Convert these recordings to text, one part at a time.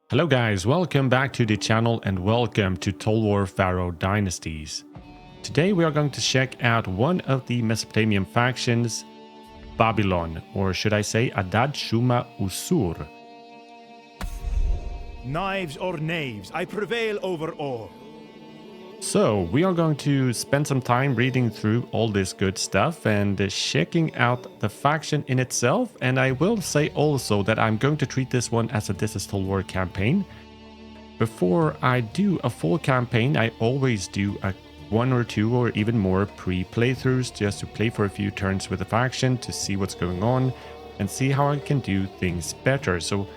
Hello guys, welcome back to the channel and welcome to Total War Pharaoh Dynasties. Today we are going to check out one of the Mesopotamian factions, Babylon, or should I say Adad Shuma Usur. Knives or knaves, I prevail over all. So we are going to spend some time reading through all this good stuff and checking out the faction in itself. And I will say also that I'm going to treat this one as a This is Total War campaign. Before I do a full campaign, I always do a one or two or even more pre-playthroughs just to play for a few turns with the faction to see what's going on and see how I can do things better. So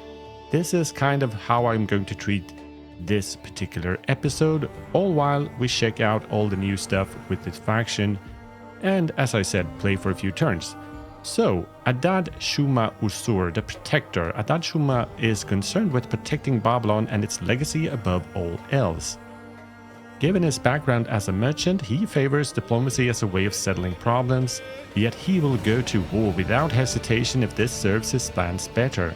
this is kind of how I'm going to treat this particular episode, all while we check out all the new stuff with this faction and, as I said, play for a few turns. So, Adad Shuma Usur, the Protector. Adad Shuma is concerned with protecting Babylon and its legacy above all else. Given his background as a merchant, he favors diplomacy as a way of settling problems, yet he will go to war without hesitation if this serves his plans better.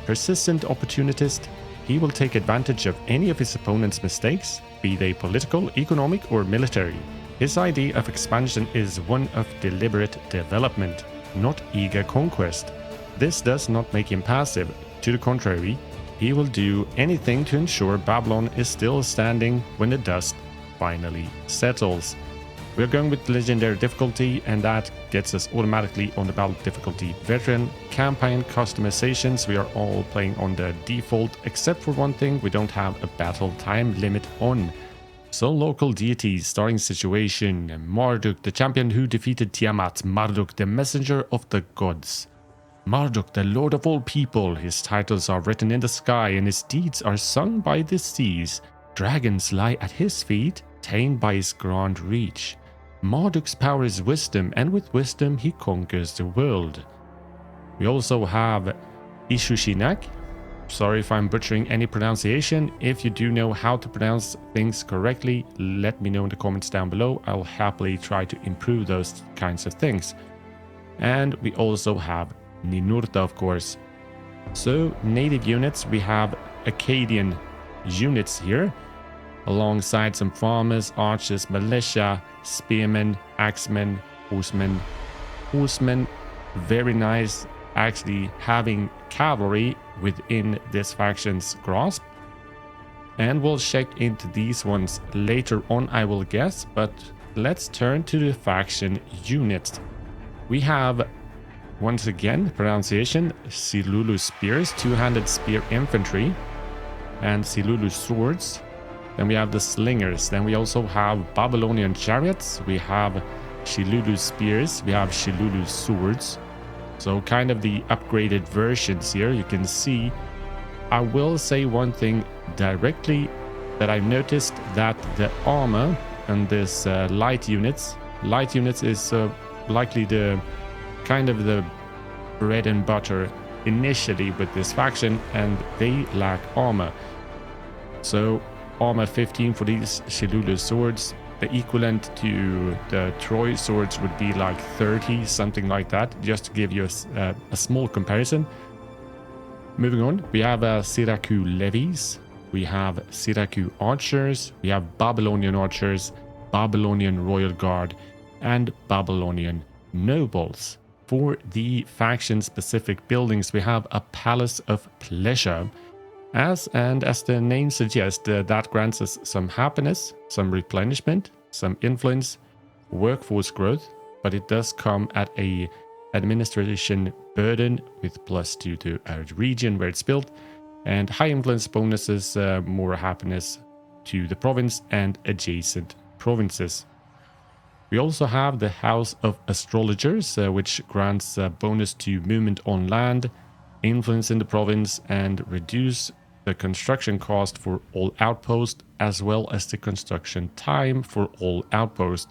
Persistent opportunist, he will take advantage of any of his opponent's mistakes, be they political, economic, or military. His idea of expansion is one of deliberate development, not eager conquest. This does not make him passive. To the contrary, he will do anything to ensure Babylon is still standing when the dust finally settles. We're going with legendary difficulty, and that gets us automatically on the battle difficulty veteran. Campaign customizations, we are all playing on the default, except for one thing, we don't have a battle time limit on. So local deities, starting situation, Marduk, the champion who defeated Tiamat, Marduk, the messenger of the gods. Marduk, the lord of all people, his titles are written in the sky and his deeds are sung by the seas. Dragons lie at his feet, tamed by his grand reach. Marduk's power is wisdom, and with wisdom he conquers the world. We also have Ishushinak. Sorry if I'm butchering any pronunciation. If you do know how to pronounce things correctly, let me know in the comments down below. I'll happily try to improve those kinds of things. And we also have Ninurta, of course. So, native units, we have Akkadian units here, alongside some farmers, archers, militia, spearmen, axemen, horsemen. Horsemen, very nice, actually having cavalry within this faction's grasp. And we'll check into these ones later on, I will guess, but let's turn to the faction units. We have, once again, pronunciation, Silulu spears, two-handed spear infantry, and Silulu swords. Then we have the slingers. Then we also have Babylonian chariots. We have Shilulu spears. We have Shilulu swords. So kind of the upgraded versions here. You can see, I will say one thing directly, that I've noticed that the armor and this light units is likely the kind of the bread and butter initially with this faction, and they lack armor. So armor 15 for these Shilulu swords. The equivalent to the Troy swords would be like 30, something like that, just to give you a small comparison. Moving on, we have Siraku levies, we have Siraku archers, we have Babylonian archers, Babylonian royal guard, and Babylonian nobles. For the faction-specific buildings, we have a palace of pleasure. As the name suggests, that grants us some happiness, some replenishment, some influence, workforce growth, but it does come at a administration burden with +2 to a region where it's built, and high influence bonuses, more happiness to the province and adjacent provinces. We also have the House of Astrologers, which grants a bonus to movement on land, influence in the province, and reduce the construction cost for all outposts, as well as the construction time for all outposts.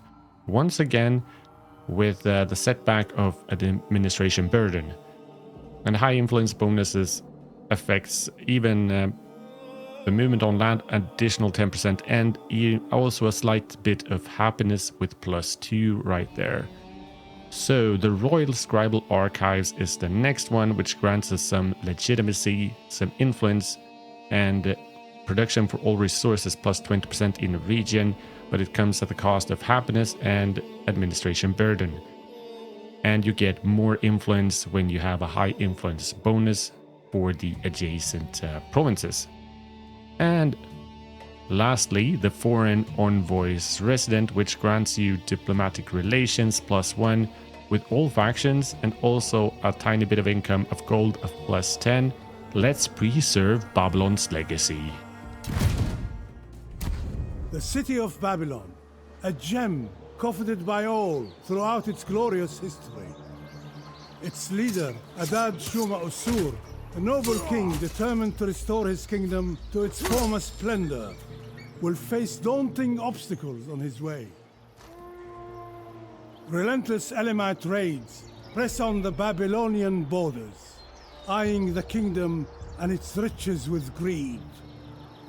Once again, with the setback of an administration burden. And high influence bonuses affects even the movement on land, additional 10%, and also a slight bit of happiness with +2 right there. So the Royal Scribal Archives is the next one, which grants us some legitimacy, some influence, and production for all resources plus 20% in a region, but it comes at the cost of happiness and administration burden. And you get more influence when you have a high influence bonus for the adjacent provinces. And lastly, the Foreign Envoy's Resident, which grants you diplomatic relations +1 with all factions and also a tiny bit of income of gold of +10. Let's preserve Babylon's legacy. The city of Babylon, a gem coveted by all throughout its glorious history. Its leader, Adad Shuma Usur, a noble king determined to restore his kingdom to its former splendor, will face daunting obstacles on his way. Relentless Elamite raids press on the Babylonian borders, eyeing the kingdom and its riches with greed.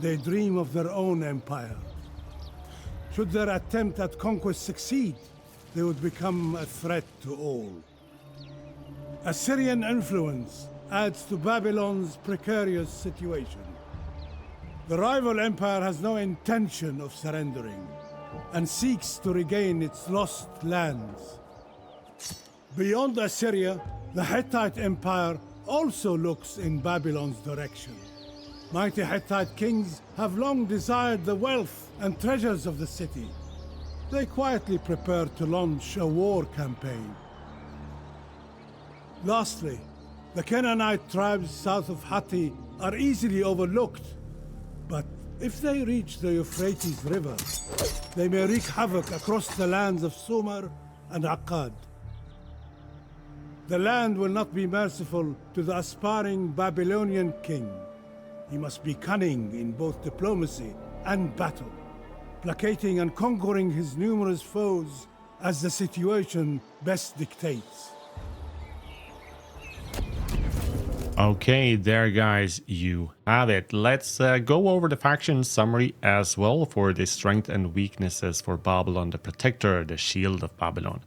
They dream of their own empire. Should their attempt at conquest succeed, they would become a threat to all. Assyrian influence adds to Babylon's precarious situation. The rival empire has no intention of surrendering and seeks to regain its lost lands. Beyond Assyria, the Hittite Empire also looks in Babylon's direction. Mighty Hittite kings have long desired the wealth and treasures of the city. They quietly prepare to launch a war campaign. Lastly, the Canaanite tribes south of Hatti are easily overlooked. But if they reach the Euphrates River, they may wreak havoc across the lands of Sumer and Akkad. The land will not be merciful to the aspiring Babylonian king. He must be cunning in both diplomacy and battle, placating and conquering his numerous foes as the situation best dictates. Okay, there guys, you have it. Let's go over the faction summary as well for the strength and weaknesses for Babylon the Protector, the Shield of Babylon.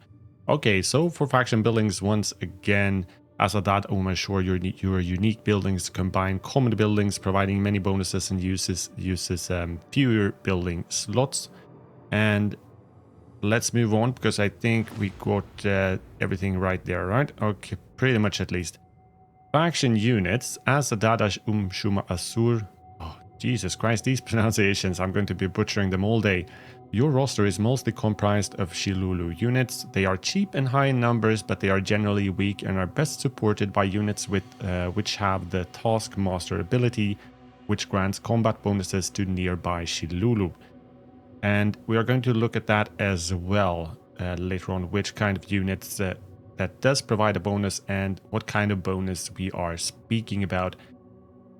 Okay, so for faction buildings, once again, as Adad Omashur, your unique buildings combine common buildings, providing many bonuses and uses fewer building slots. And let's move on, because I think we got everything right there, right? Okay, pretty much at least. Faction units, as Adadash Shuma Asur. Oh, Jesus Christ, these pronunciations, I'm going to be butchering them all day. Your roster is mostly comprised of Shilulu units. They are cheap and high in numbers, but they are generally weak and are best supported by units with which have the Taskmaster ability, which grants combat bonuses to nearby Shilulu. And we are going to look at that as well later on, which kind of units that does provide a bonus and what kind of bonus we are speaking about.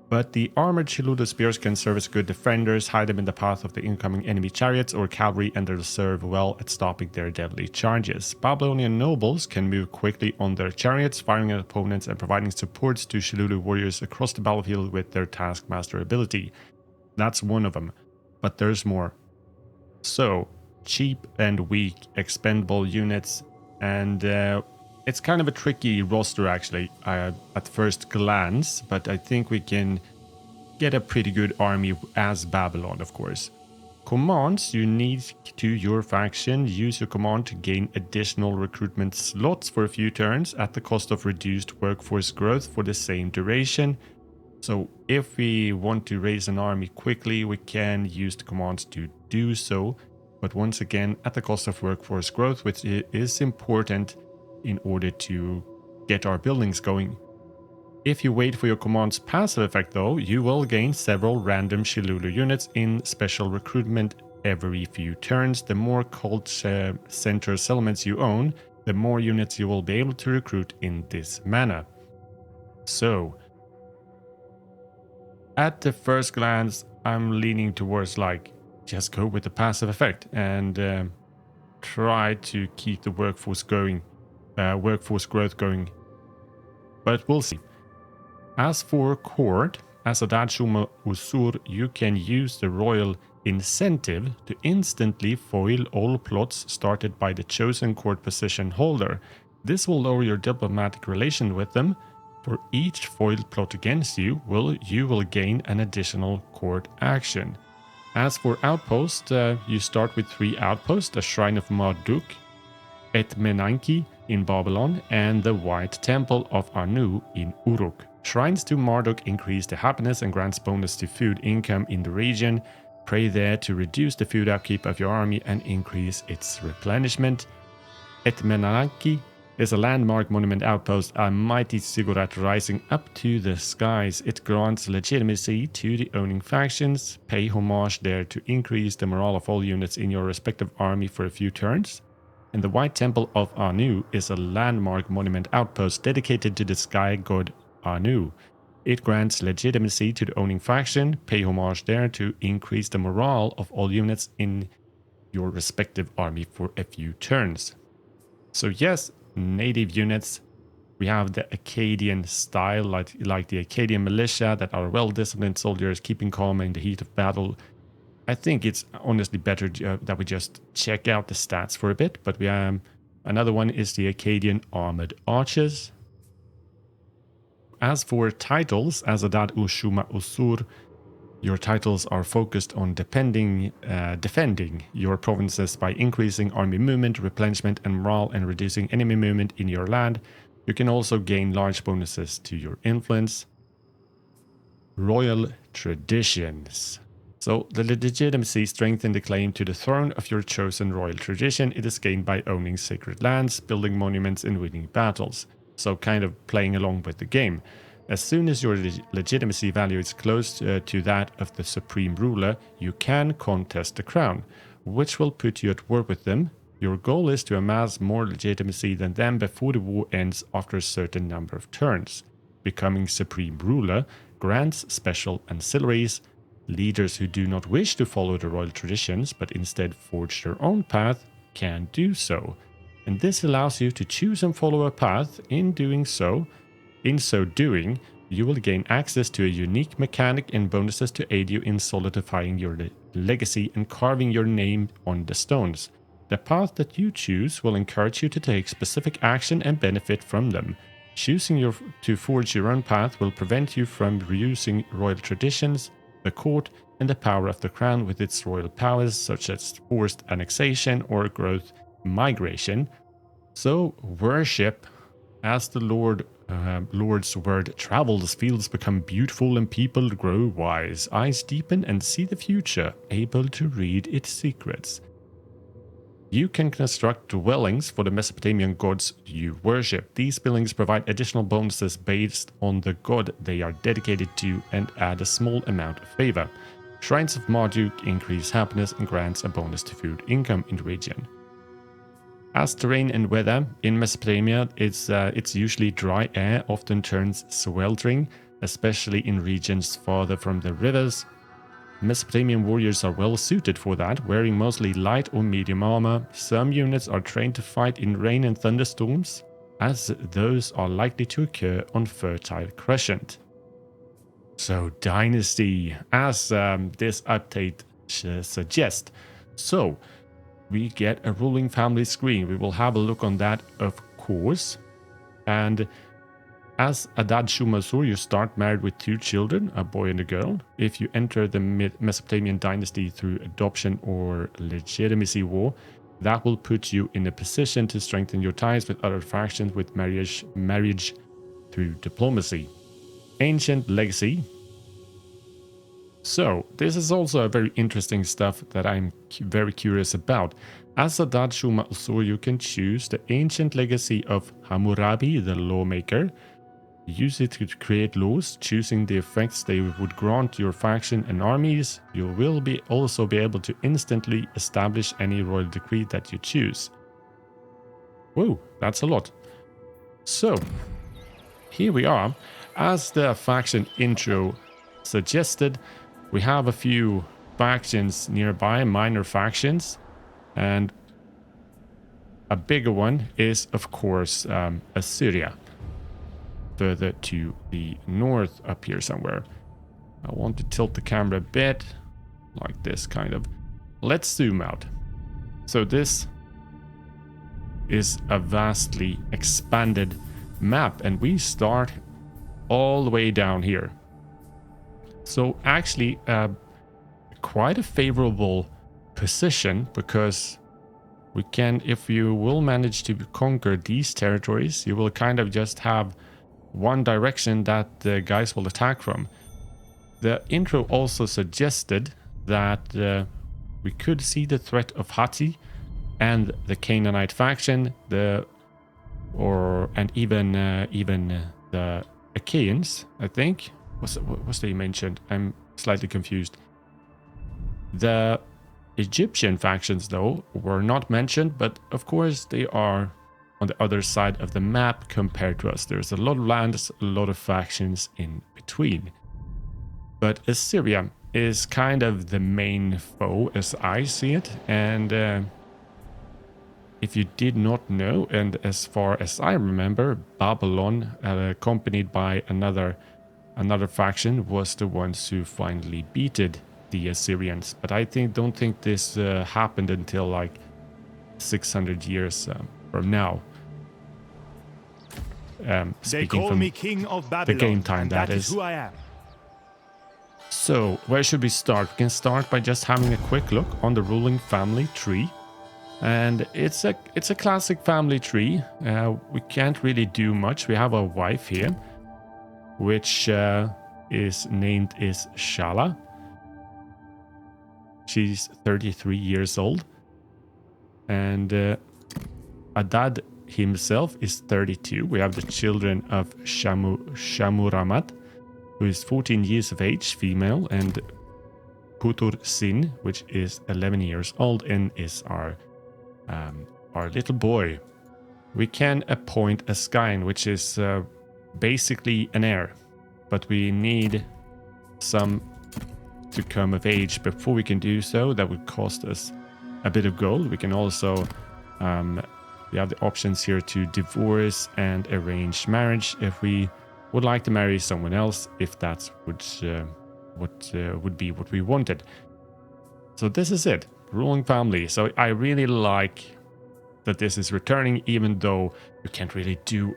But the armored Shilulu spears can serve as good defenders, hide them in the path of the incoming enemy chariots or cavalry, and they'll serve well at stopping their deadly charges. Babylonian nobles can move quickly on their chariots, firing at opponents and providing supports to Shilulu warriors across the battlefield with their Taskmaster ability. That's one of them, but there's more. So, cheap and weak expendable units, and it's kind of a tricky roster actually at first glance, but I think we can get a pretty good army as Babylon, of course. Commands unique to your faction. Use your command to gain additional recruitment slots for a few turns at the cost of reduced workforce growth for the same duration. So if we want to raise an army quickly, we can use the commands to do so, but once again at the cost of workforce growth, which is important in order to get our buildings going. If you wait for your command's passive effect though, you will gain several random Shilulu units in special recruitment every few turns. The more cult center settlements you own, the more units you will be able to recruit in this manner. So, at the first glance, I'm leaning towards like, just go with the passive effect and try to keep the workforce growth going, but we'll see. As for court, as Adad Shuma Usur, you can use the royal incentive to instantly foil all plots started by the chosen court position holder. This will lower your diplomatic relation with them For each foiled plot against you will gain an additional court action. As for outposts, you start with 3 outposts, a Shrine of Marduk, Et Menanki in Babylon, and the White Temple of Anu in Uruk. Shrines to Marduk increase the happiness and grants bonus to food income in the region. Pray there to reduce the food upkeep of your army and increase its replenishment. Et Menanki is a landmark monument outpost, a mighty ziggurat rising up to the skies. It grants legitimacy to the owning factions. Pay homage there to increase the morale of all units in your respective army for a few turns. And the White Temple of Anu is a landmark monument outpost dedicated to the sky god Anu. It grants legitimacy to the owning faction. Pay homage there to increase the morale of all units in your respective army for a few turns. So yes, native units. We have the Akkadian style, like the Akkadian militia that are well-disciplined soldiers, keeping calm in the heat of battle. I think it's honestly better that we just check out the stats for a bit, but we have another one is the Akkadian armored archers. As for titles, Azadad Ushuma Usur, your titles are focused on defending your provinces by increasing army movement, replenishment, and morale, and reducing enemy movement in your land. You can also gain large bonuses to your influence. Royal traditions. So the legitimacy strengthens the claim to the throne of your chosen royal tradition. It is gained by owning sacred lands, building monuments, and winning battles. So kind of playing along with the game. As soon as your legitimacy value is close to that of the supreme ruler, you can contest the crown, which will put you at war with them. Your goal is to amass more legitimacy than them before the war ends after a certain number of turns. Becoming supreme ruler grants special ancillaries. Leaders who do not wish to follow the royal traditions but instead forge their own path can do so. And this allows you to choose and follow a path. In so doing, you will gain access to a unique mechanic and bonuses to aid you in solidifying your legacy and carving your name on the stones. The path that you choose will encourage you to take specific action and benefit from them. Choosing to forge your own path will prevent you from reusing royal traditions, the court, and the power of the crown with its royal powers such as forced annexation or growth migration. So worship as the Lord's word travels, fields become beautiful and people grow wise. Eyes deepen and see the future, able to read its secrets. You can construct dwellings for the Mesopotamian gods you worship. These buildings provide additional bonuses based on the god they are dedicated to and add a small amount of favor. Shrines of Marduk increase happiness and grants a bonus to food income in the region. As terrain and weather in Mesopotamia, it's usually dry air often turns sweltering, especially in regions farther from the rivers. Mesopotamian warriors are well suited for that, wearing mostly light or medium armor. Some units are trained to fight in rain and thunderstorms, as those are likely to occur on fertile crescent. So Dynasty, as this update suggests. So we get a ruling family screen. We will have a look on that, of course. And as Adad Shumasur, you start married with 2 children, a boy and a girl. If you enter the Mesopotamian dynasty through adoption or legitimacy war, that will put you in a position to strengthen your ties with other factions with marriage through diplomacy. Ancient legacy. So, this is also a very interesting stuff that I'm very curious about. As Adad Shuma Usur, you can choose the ancient legacy of Hammurabi, the lawmaker. Use it to create laws, choosing the effects they would grant your faction and armies. You will also be able to instantly establish any royal decree that you choose. Whoa, that's a lot. So, here we are. As the faction intro suggested, we have a few factions nearby, minor factions, and a bigger one is, of course, Assyria, further to the north up here somewhere. I want to tilt the camera a bit, like this kind of. Let's zoom out. So this is a vastly expanded map, and we start all the way down here. So actually, quite a favorable position, because we can, if you will manage to conquer these territories, you will kind of just have one direction that the guys will attack from. The intro also suggested that we could see the threat of Hatti and the Canaanite faction, and even the Achaeans, I think. What's they mentioned? I'm slightly confused. The Egyptian factions, though, were not mentioned, but of course they are on the other side of the map compared to us. There's a lot of lands, a lot of factions in between. But Assyria is kind of the main foe as I see it, and if you did not know, and as far as I remember, Babylon, accompanied by another faction, was the ones who finally beated the Assyrians. But I don't think this happened until like 600 years from now. They call me King of Babylon, the game time, that is who I am. So, where should we start? We can start by just having a quick look on the ruling family tree. And it's a classic family tree. We can't really do much. We have a wife here, which is named Shala. She's 33 years old. And Adad himself is 32. We have the children of Shamuramat, who is 14 years of age, female, and Putur Sin, which is 11 years old and is our little boy. We can appoint a Skyn, which is basically an heir, but we need some to come of age before we can do so. That would cost us a bit of gold. We can also we have the options here to divorce and arrange marriage if we would like to marry someone else, if that's would be what we wanted. So this is it, ruling family. So I really like that this is returning, even though you can't really do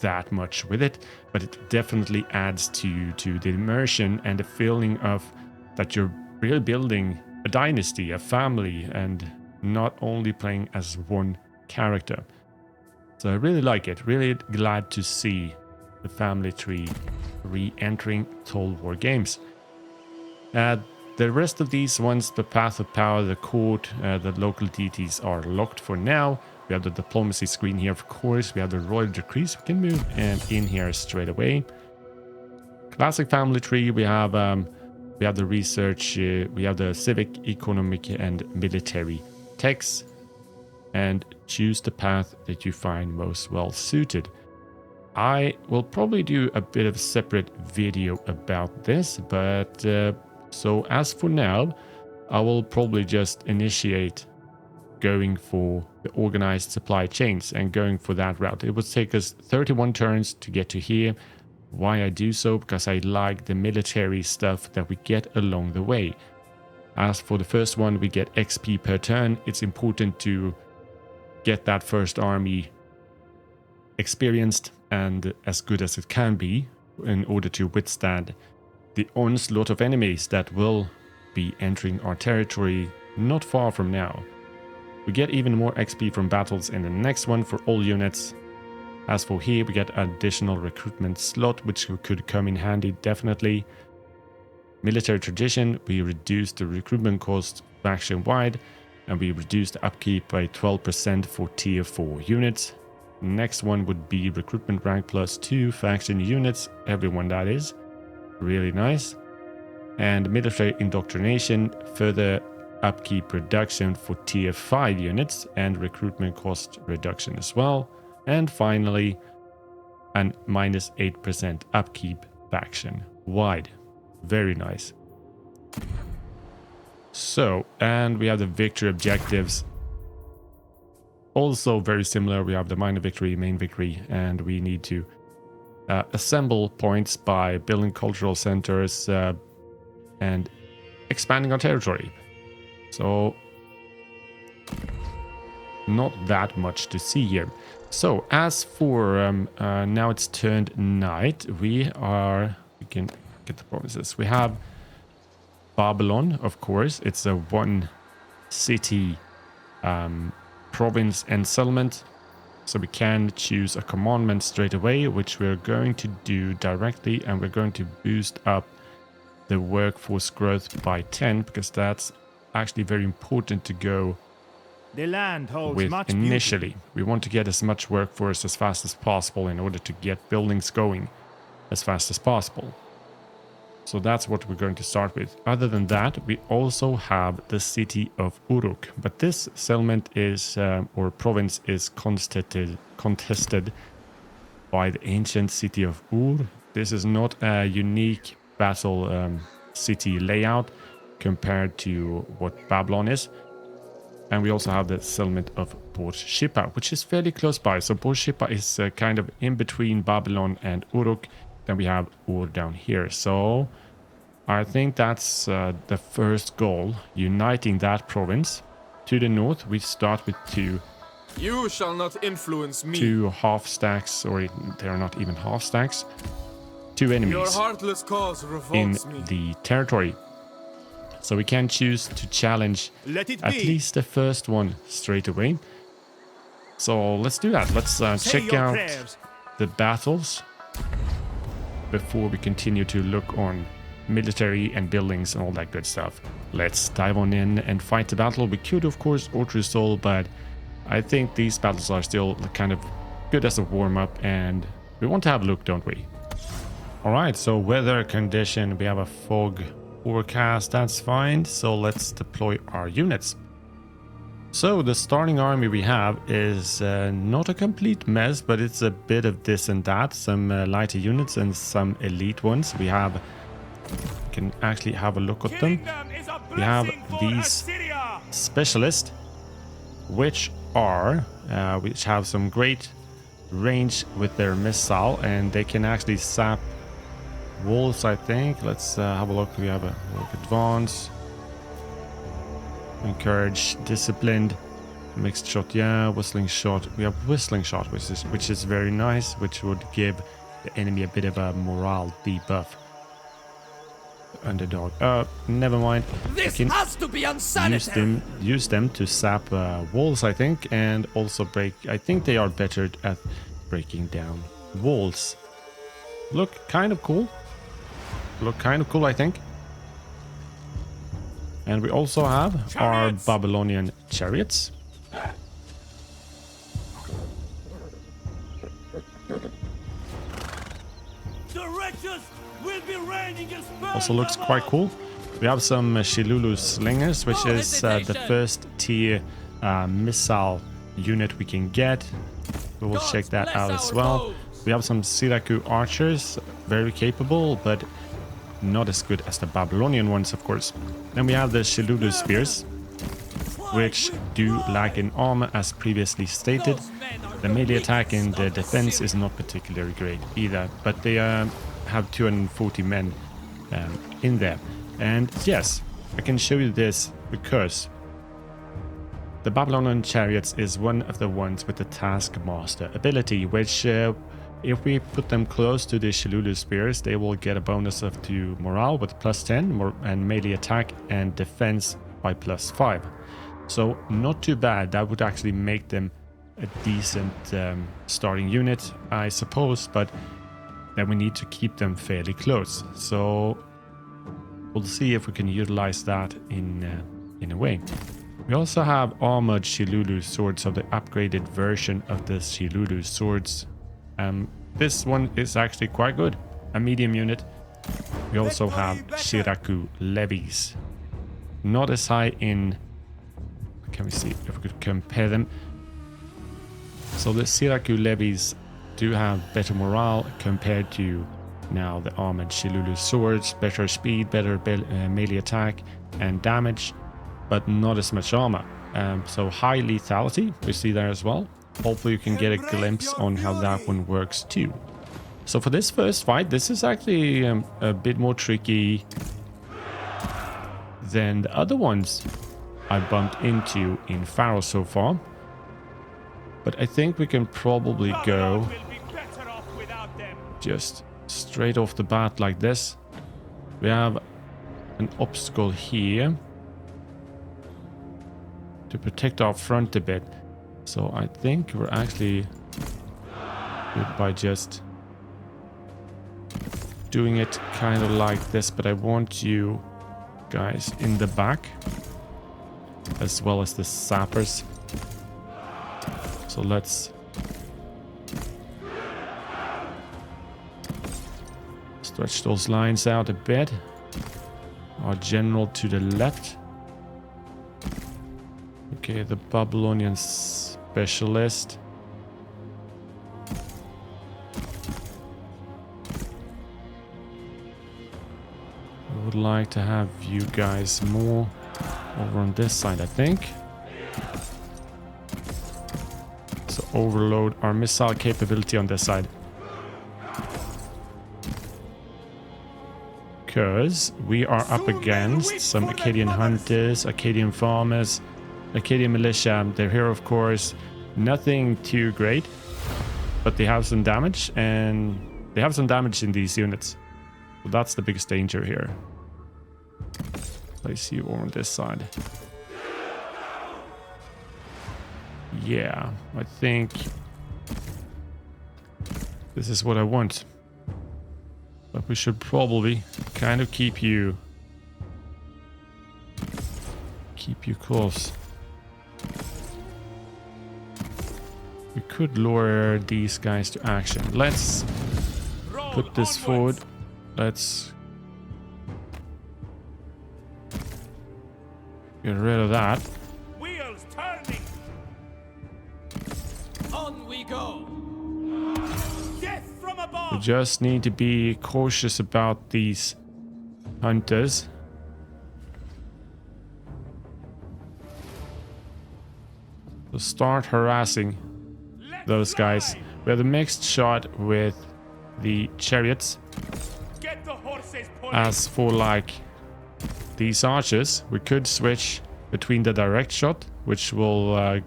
that much with it, but it definitely adds to the immersion and the feeling of that you're really building a dynasty, a family, and not only playing as one character. So I really like it. Really glad to see the family tree re-entering Total War games. The rest of these ones, the Path of Power, the Court, the local deities are locked for now. We have the diplomacy screen here, of course. We have the royal decrees. We can move in here straight away. Classic family tree. We have the research. We have the civic, economic, and military techs. And choose the path that you find most well suited. I will probably do a bit of a separate video about this, but so as for now, I will probably just initiate going for the organized supply chains and going for that route. It would take us 31 turns to get to here. Why I do so? Because I like the military stuff that we get along the way. As for the first one, we get XP per turn. It's important to get that first army experienced and as good as it can be in order to withstand the onslaught of enemies that will be entering our territory not far from now. We get even more XP from battles in the next one for all units. As for here, we get an additional recruitment slot, which could come in handy definitely. Military tradition, we reduce the recruitment cost faction-wide, and we reduce the upkeep by 12% for tier 4 units. Next one would be recruitment rank plus 2 faction units, everyone that is. Really nice. And military indoctrination, further upkeep reduction for tier 5 units and recruitment cost reduction as well. And finally, an minus 8% upkeep faction wide. Very nice. So, and we have the victory objectives. Also very similar. We have the minor victory, main victory, and we need to assemble points by building cultural centers and expanding our territory. So not that much to see here. So as for now it's turned night, we can get the provinces. We have Babylon, of course. It's a one city province and settlement. So we can choose a commandment straight away, which we're going to do directly, and we're going to boost up the workforce growth by 10 because that's actually very important to go The land holds with much initially. beauty. We want to get as much workforce as fast as possible in order to get buildings going as fast as possible. So that's what we're going to start with. Other than that, we also have the city of Uruk. But this settlement is, or province is contested by the ancient city of Ur. This is not a unique battle city layout compared to what Babylon is. And we also have the settlement of Port Shippa, which is fairly close by. So Port Shippa is kind of in between Babylon and Uruk. Then we have Ur down here. So I think that's the first goal, uniting that province. To the north, we start with two You shall not influence me. two half stacks, or they're not even half stacks. Two Your enemies heartless cause in revolts me. the territory. So we can choose to challenge Let it at be. least the first one straight away. So let's do that. Let's Say check your out prayers. the battles before we continue to look on military and buildings and all that good stuff. Let's dive on in and fight the battle. We could of course auto-restall, but I think these battles are still kind of good as a warm-up, and we want to have a look, don't we? Alright, so weather condition, we have a fog forecast, that's fine. So let's deploy our units. So the starting army we have is not a complete mess, but it's a bit of this and that. Some lighter units and some elite ones. We can actually have a look at them. Kingdom is a We have blessing for these Assyria. specialists, which have some great range with their missile, and they can actually sap walls, I think. Let's have a look. We have a look advance, encourage, disciplined, mixed shot, yeah, whistling shot. We have whistling shot, which is very nice, which would give the enemy a bit of a morale debuff. Underdog. Never mind. This I can has to be unsanitary. use them to sap walls, I think, and also break. I think they are better at breaking down walls. Look kind of cool. I think. And we also have our Babylonian chariots. The wretches will be raining as Also looks quite cool. We have some Shilulu slingers, which No is the hesitation. first tier missile unit we can get. We will check that bless out as our well. bows. We have some Siraku archers, very capable, but not as good as the Babylonian ones, of course. Then we have the Shilulu spears, which do lack in armor as previously stated. Those men are The the melee attack and weakest the of defense Assyria. is not particularly great either, but they have 240 men in there. And yes, I can show you this because the Babylonian chariots is one of the ones with the Taskmaster ability, which if we put them close to the Shilulu spears, they will get a bonus of to morale with +10 and melee attack and defense by +5. So not too bad. That would actually make them a decent starting unit, I suppose, but then we need to keep them fairly close. So we'll see if we can utilize that in a way. We also have armored Shilulu swords, so the upgraded version of the Shilulu swords. This one is actually quite good, a medium unit. We also have Shiraku levies, not as high in. Can we see if we could compare them? So the Shiraku levies do have better morale compared to now the armored Shilulu swords, better speed, better melee attack and damage, but not as much armor. So high lethality, we see there as well. Hopefully you can get a glimpse on how that one works too. So for this first fight, this is actually a bit more tricky than the other ones I bumped into in Pharaoh so far. But I think we can probably go Babylon will be better off without them. just straight off the bat like this. We have an obstacle here to protect our front a bit. So I think we're actually good by just doing it kind of like this, but I want you guys in the back as well as the sappers. So let's stretch those lines out a bit. Our general to the left. Okay, the Babylonian specialist. I would like to have you guys more over on this side, I think. So overload our missile capability on this side. Because we are up against some Akkadian hunters, Akkadian farmers, Akkadian militia. They're here, of course. Nothing too great, but they have some damage, and they have some damage in these units. So that's the biggest danger here. Place you over on this side. Yeah, I think this is what I want. But we should probably kind of keep you close. We could lure these guys to action. Let's put this forward. Let's get rid of that. Wheels turning. On we go. Death from We above. just need to be cautious about these hunters. So start harassing those guys. We have a mixed shot with the chariots. Get the horses pulling. As for like these archers, we could switch between the direct shot, which will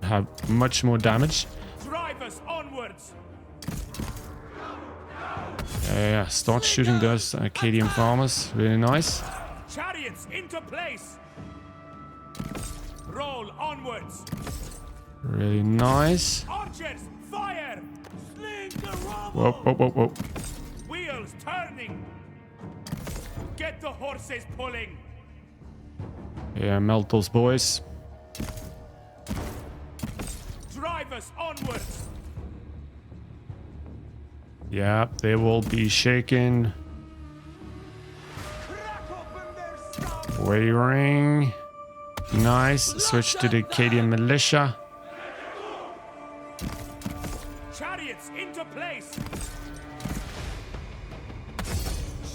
have much more damage. Drive us onwards. Yeah, start shooting those Akkadian farmers. Really nice. Chariots into place. Roll onwards. Really nice. Archers, fire. Sling the Whoa, whoa, whoa, whoa. Wheels turning. Get the horses pulling. Yeah, melt those boys. Drive us onwards. Yeah, they will be shaken. Wavering. Nice. Switch to the Akkadian militia. Chariots into place.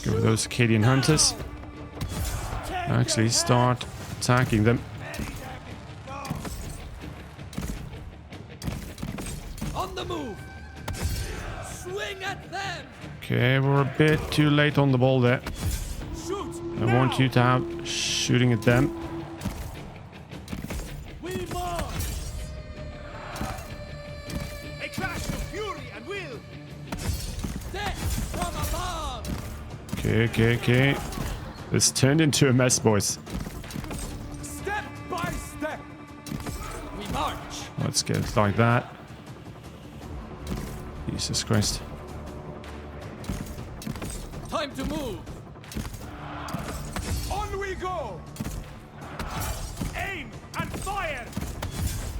Go with those Akkadian hunters. Actually, start attacking them. On the move. Swing at them. Okay, we're a bit too late on the ball there. Shoot. I want you to have shooting at them. We march. A clash of fury and will. Death from above. Okay. This turned into a mess, boys. Step by step. We march. Let's get it like that. Jesus Christ. Time to move. On we go. Aim and fire.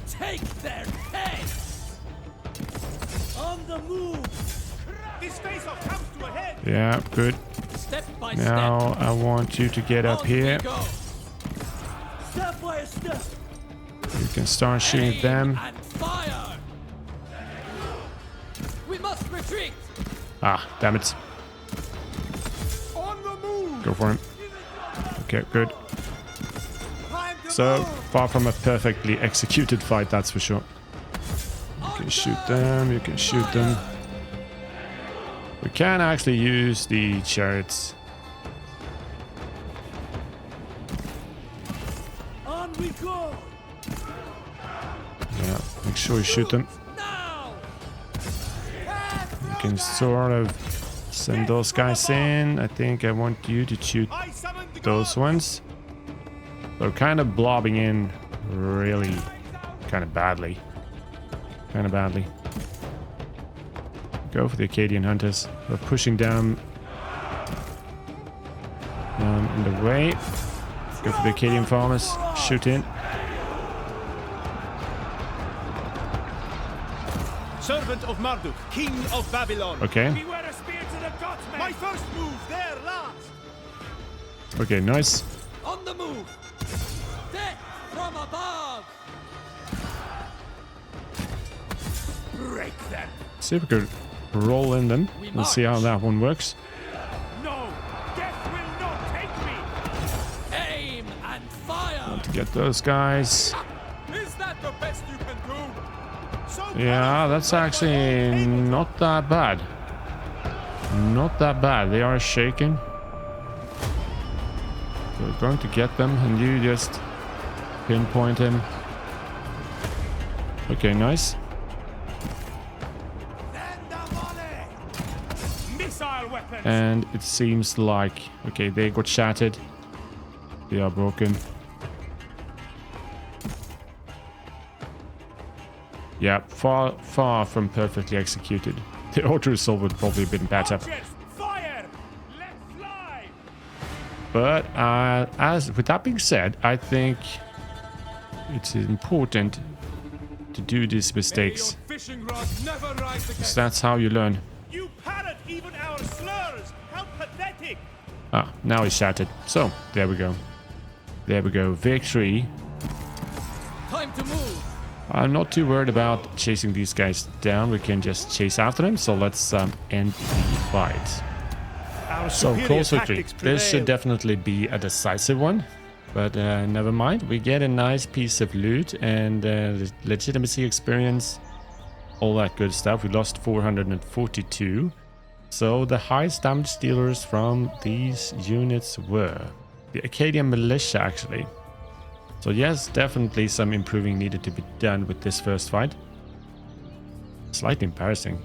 Take their heads. On the move. This face-off comes to a head. Yeah, good. Step by Now I want you to get up here. Step by step. You can start shooting at them. And fire. We must retreat. Ah, damn it. On the move. Go for him. Okay, good. Time to So move. far from a perfectly executed fight, that's for sure. You can shoot them, you can shoot them. We can actually use the chariots. On we go. Yeah, Make sure you shoot them. Now! You can sort of send those guys in. I think I want you to shoot I summon the those gods! ones. They're kind of blobbing in really kind of badly. Go for the Acadian hunters. We're pushing down in the way. Go for the Acadian farmers. Shoot in. Servant of Marduk, king of Babylon. Okay. Beware a spear to the gods, man. My first move, there last. Okay, nice. On the move. Death from above. Break them. See if we could roll in them. Let's see how that one works. No, death will not take me. Aim and fire. To get those guys. Is that the best you can do? So Yeah, that's actually not that bad. Not that bad. They are shaking. We're going to get them, and you just pinpoint him. Okay, nice. missile weapons. And it seems like, okay, they got shattered. They are broken. Yeah, far from perfectly executed. The auto resolve would probably have been better. Archers, fire. Let's fly. But as with that being said, I think it's important to do these mistakes. Fishing rod never rise again. Because that's how you learn. You parrot even our slurs. How pathetic. Ah, now he's shattered. So, there we go. There we go. Victory. Time to move. I'm not too worried about chasing these guys down. We can just chase after them. So let's end the fight. Our So superior close victory. tactics This should prevail. definitely be a decisive one. But never mind. We get a nice piece of loot and legitimacy experience. All that good stuff. We lost 442. So the highest damage dealers from these units were the Acadian militia, actually. So yes, definitely some improving needed to be done with this first fight. Slightly embarrassing.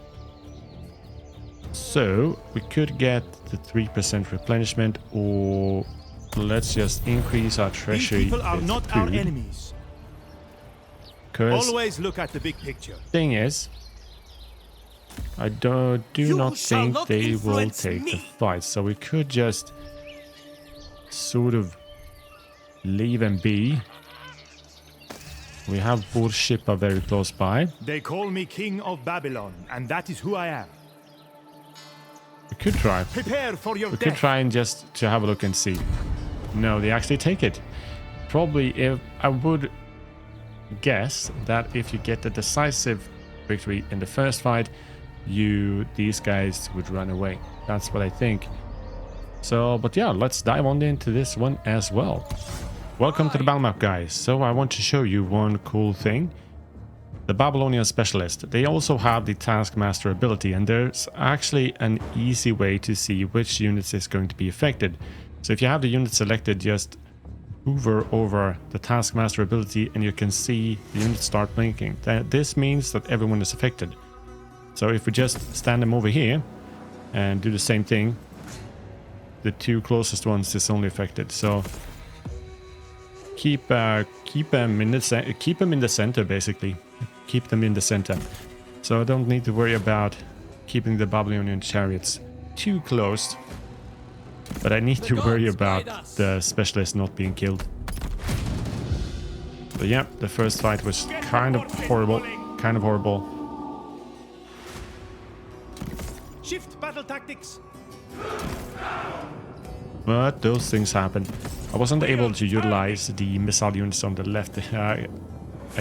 So we could get the 3% replenishment, or let's just increase our These treasury people are with not our food. enemies. Because Always look at the big picture. thing is, I do You not shall think not they will influence take the me. fight. So we could just sort of leave them be. We have Borshipa very close by. They call me king of Babylon, and that is who I am. We could try. Prepare for your We death. could try and just to have a look and see. No, they actually take it. Probably, if I would guess that if you get the decisive victory in the first fight, these guys would run away. That's what I think. So, but yeah, let's dive on into this one as well. Welcome to the battle map, guys. So I want to show you one cool thing. The Babylonian Specialist. They also have the Taskmaster ability, and there's actually an easy way to see which units is going to be affected. So if you have the unit selected, just hover over the Taskmaster ability and you can see the units start blinking. This means that everyone is affected. So if we just stand them over here and do the same thing, the two closest ones is only affected. So keep them in the center, basically. Keep them in the center. So I don't need to worry about keeping the Babylonian chariots too close. But I need to worry about the specialist not being killed. So yeah, the first fight was kind of horrible. Kind of horrible. Shift battle tactics. But those things happen. I wasn't able to utilize the missile units on the left. I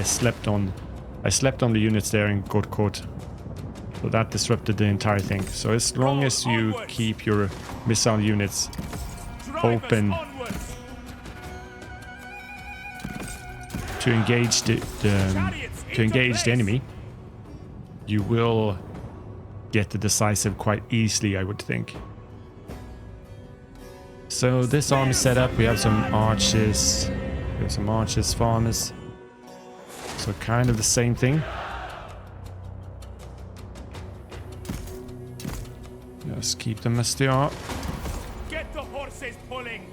slept on the units there and got caught. So that disrupted the entire thing. So as long as you keep your missile units open to engage the enemy, you will get the decisive quite easily, I would think. So this army setup, we have some archers, farmers. So kind of the same thing. Just keep them as they are. Get the horses pulling.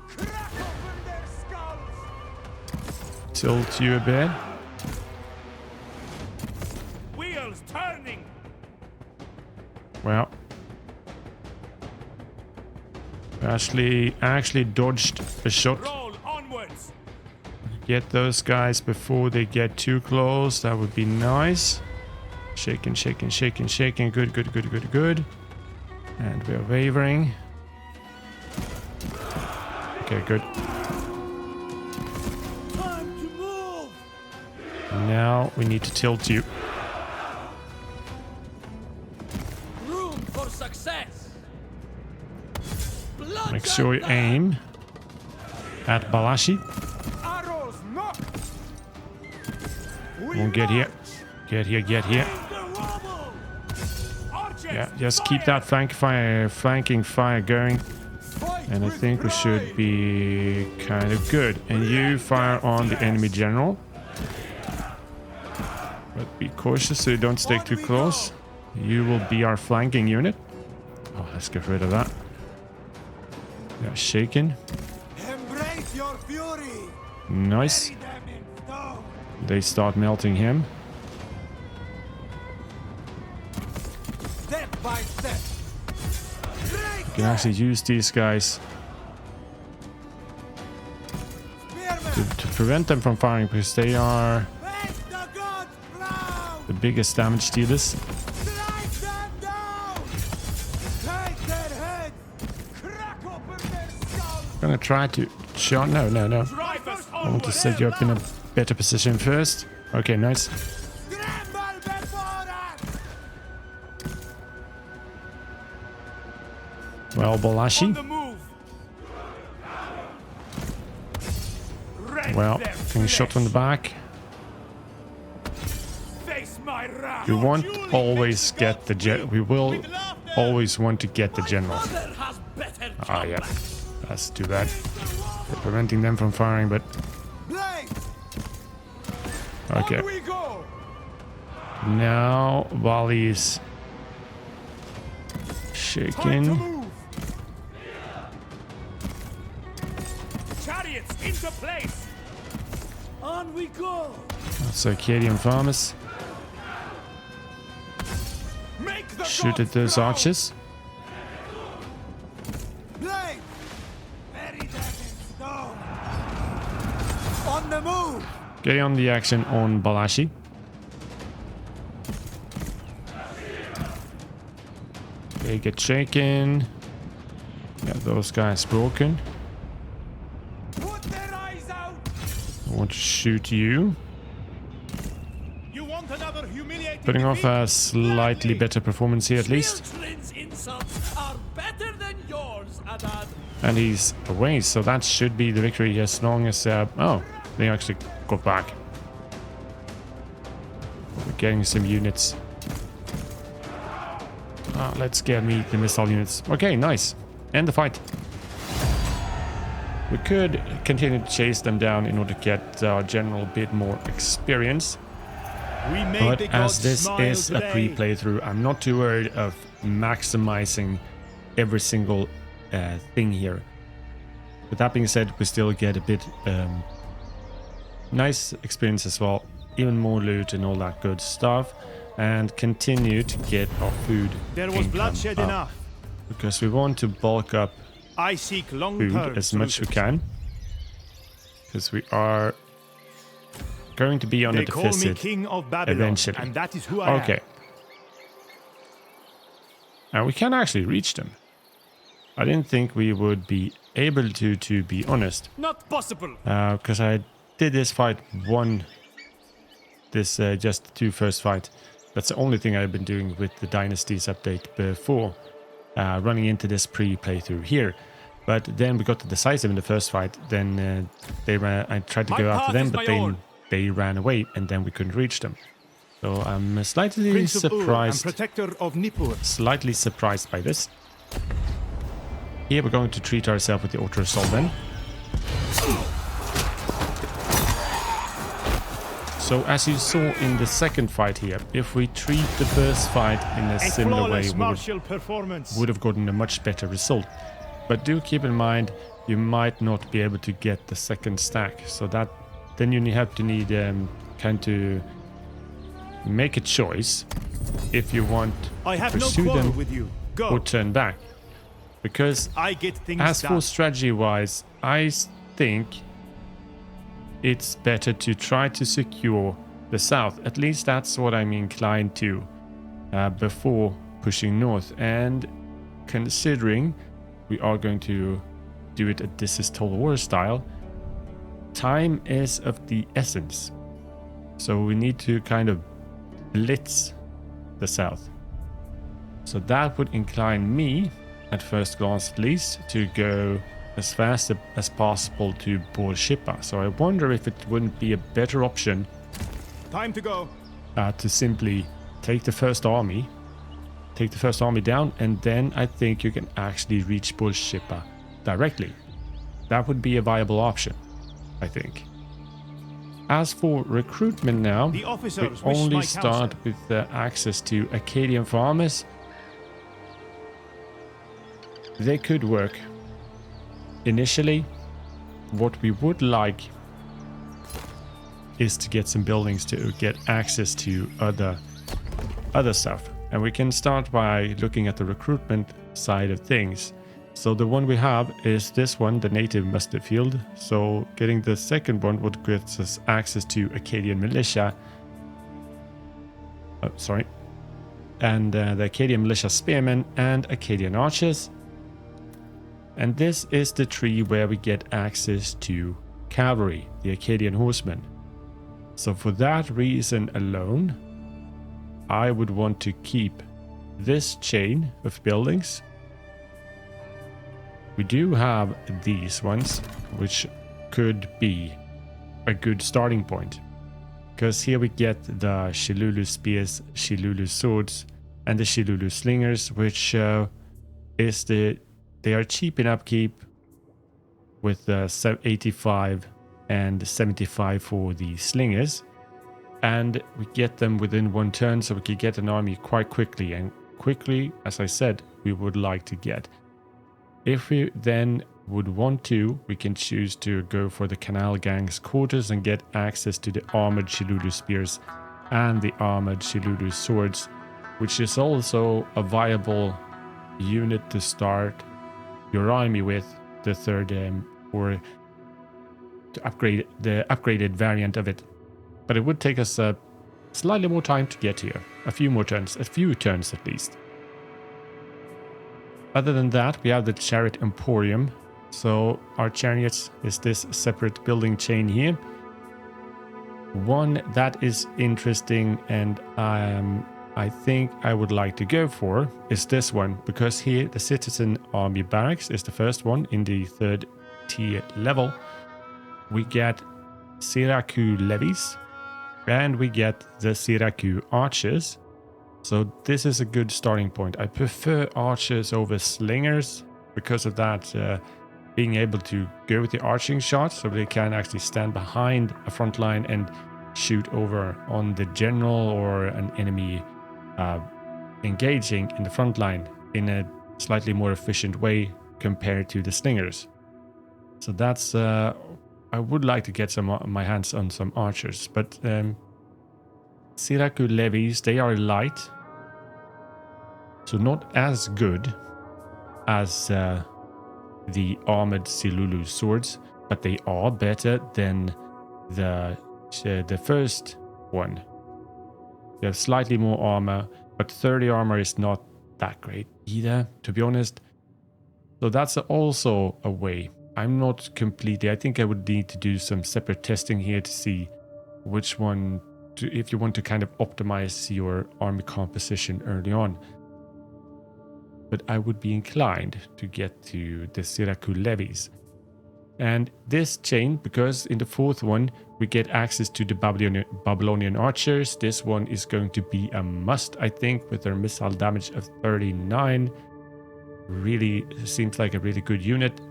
Crack open their skulls. Tilt you a bit. Wheels turning. Well. Actually dodged a shot. Roll onwards. Get those guys before they get too close. That would be nice. Shaking, shaking, shaking, shaking. Good, good, good, good, good. And we're wavering. Okay, good. Time to move. Now we need to tilt you. Room for success. Blood Make sure you aim at Balashi. Arrows knocked. Come on, get here. Get here, get here. Yeah, just keep that flanking fire going. And I think we should be kind of good. And you fire on the enemy general. But be cautious so you don't stay too close. You will be our flanking unit. Oh, let's get rid of that. Yeah, shaken. Embrace your fury. Nice. Bury them in stone. They start melting him. Step by step. You can actually use these guys to prevent them from firing because they are Make the gods proud. the biggest damage dealers. Strike them down. Take their heads. Crack open their skulls. I'm gonna try to shot. No. Drive us I want to set you up in a better position first. Okay, nice. Scramble before us. Well, On Balashi. the move. Rend Well, their getting shot from the back. Face my wrath. We won't always get the we will always want to get the general. Mother has better Ah, yeah. That's too bad. We're preventing them from firing, but Blade. okay. On we go. Now Wali's Time to shaking. move. Chariots into place. On we go. Circadian farmers. Make the Shoot gods at those proud. archers. Blade. Bury them in stone. On the move. Getting on the action on Balashi. They get shaken. Yeah, those guys broken. Put their eyes out. I want to shoot you. You want another humiliating Putting off defeat? a slightly better performance here at least. Children's insults are better than yours, Adad. And he's away, so that should be the victory as long as... oh, they actually got back. We're getting some units. Let's get me the missile units. Okay, nice. End the fight. We could continue to chase them down in order to get our general a bit more experience. We made But the as gods this smile is a today. pre-playthrough, I'm not too worried of maximizing every single thing here. With that being said, we still get a bit nice experience as well. Even more loot and all that good stuff. And continue to get our food There was income bloodshed up. enough. Because we want to bulk up I seek food long-term as much as we solutions. can. Because we are going to be on They a call me deficit king of Babylon, eventually. and that is who I Okay. am. And we can actually reach them. I didn't think we would be able to be honest. Not possible. Because I did this fight just the two first fight. That's the only thing I've been doing with the Dynasties update before running into this pre-playthrough here. But then we got the decisive in the first fight. Then I tried to My go after path them, is but my own. they ran away, and then we couldn't reach them. So I'm slightly Prince of Ur and surprised. protector of Nippur. Slightly surprised by this. Here we're going to treat ourselves with the auto assault then. So as you saw in the second fight here, if we treat the first fight in a similar way, we would have gotten a much better result. But do keep in mind, you might not be able to get the second stack. So that then you have to need kind of make a choice if you want to pursue them with you. Go. or turn back. Because I get things as for done. strategy wise, I think it's better to try to secure the south. At least that's what I'm inclined to before pushing north. And considering we are going to do it at this is Total War style, time is of the essence. So we need to kind of blitz the south. So that would incline me, at first glance at least, to go as fast as possible to Borshipa. So I wonder if it wouldn't be a better option Time to go. to simply take the first army down, and then I think you can actually reach Borshipa directly. That would be a viable option, I think. As for recruitment now, The we officers wish only my start counsel. with access to Acadian farmers. They could work. Initially, what we would like is to get some buildings to get access to other stuff. And we can start by looking at the recruitment side of things. So the one we have is this one, the native muster field. So getting the second one would get us access to Acadian militia. And the Acadian militia spearmen and Acadian archers. And this is the tree where we get access to cavalry, the Acadian horsemen. So for that reason alone, I would want to keep this chain of buildings. We do have these ones, which could be a good starting point. Because here we get the Shilulu spears, Shilulu swords, and the Shilulu slingers, which they are cheap in upkeep with 85 and 75 for the slingers. And we get them within one turn, so we can get an army quite quickly. And quickly, as I said, we would like to get. If we then would want to, we can choose to go for the Canal Gang's quarters and get access to the armored Shilulu spears and the armored Shilulu swords, which is also a viable unit to start your army with, the third or to upgrade the upgraded variant of it. But it would take us slightly more time to get here, a few turns at least. Other than that, we have the Chariot Emporium. So our chariots is this separate building chain here. One that is interesting and I think I would like to go for is this one, because here the Citizen Army Barracks is the first one in the 3rd tier level. We get Siraku levies and we get the Siraku archers. So this is a good starting point. I prefer archers over slingers because of that being able to go with the arching shot, so they can actually stand behind a front line and shoot over on the general or an enemy engaging in the front line in a slightly more efficient way compared to the slingers. So that's I would like to get my hands on some archers, but Siraku levies, they are light, so not as good as the armored Shilulu swords, but they are better than the first one. They have slightly more armor, but 30 armor is not that great either, to be honest. So that's also a way. I'm not completely. I think I would need to do some separate testing here to see which one, if you want to kind of optimize your army composition early on. But I would be inclined to get to the Siraku levies. And this chain, because in the 4th one, we get access to the Babylonian archers. This one is going to be a must, I think, with their missile damage of 39. Really seems like a really good unit,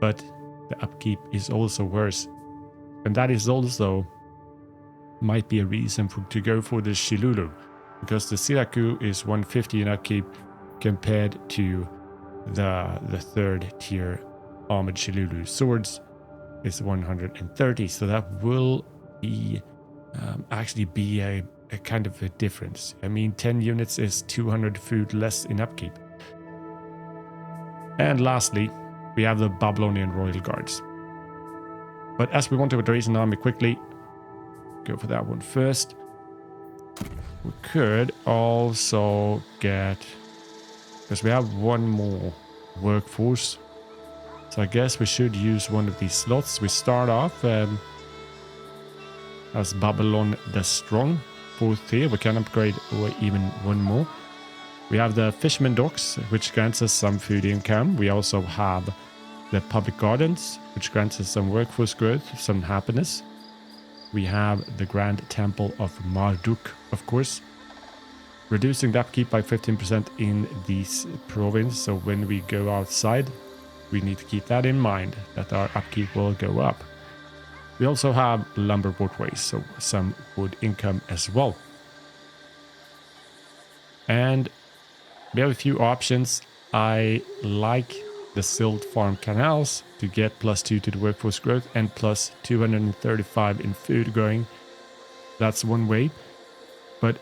but the upkeep is also worse. And that is also might be a reason to go for the Shilulu, because the Siraku is 150 in upkeep compared to the third tier armored Shilulu swords is 130. So that will be actually be a kind of a difference. I mean, 10 units is 200 food less in upkeep. And lastly, we have the Babylonian Royal Guards. But as we want to raise an army quickly, go for that one first. We could also get, because we have one more workforce, so I guess we should use one of these slots. We start off as Babylon the Strong, 4th tier. We can upgrade or even one more. We have the Fisherman Docks, which grants us some food income. We also have the Public Gardens, which grants us some workforce growth, some happiness. We have the Grand Temple of Marduk, of course, reducing the upkeep by 15% in this province. So when we go outside, we need to keep that in mind, that our upkeep will go up. We also have lumber waterways, so some wood income as well. And we have a few options. I like the silt farm canals to get +2 to the workforce growth and plus 235 in food growing. That's one way. But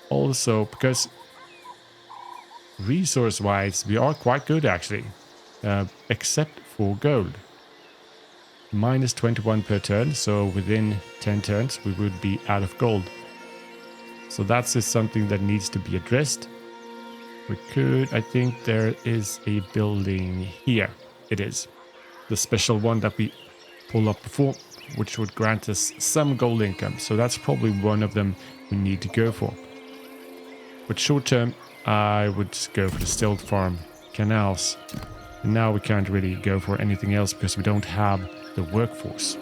also because resource-wise, we are quite good actually, except for gold. -21 per turn, so within 10 turns we would be out of gold. So that's just something that needs to be addressed. We could, I think there is a building here. It is. The special one that we pulled up before, which would grant us some gold income. So that's probably one of them we need to go for. But short term, I would go for the stilt farm canals. And now we can't really go for anything else because we don't have the workforce.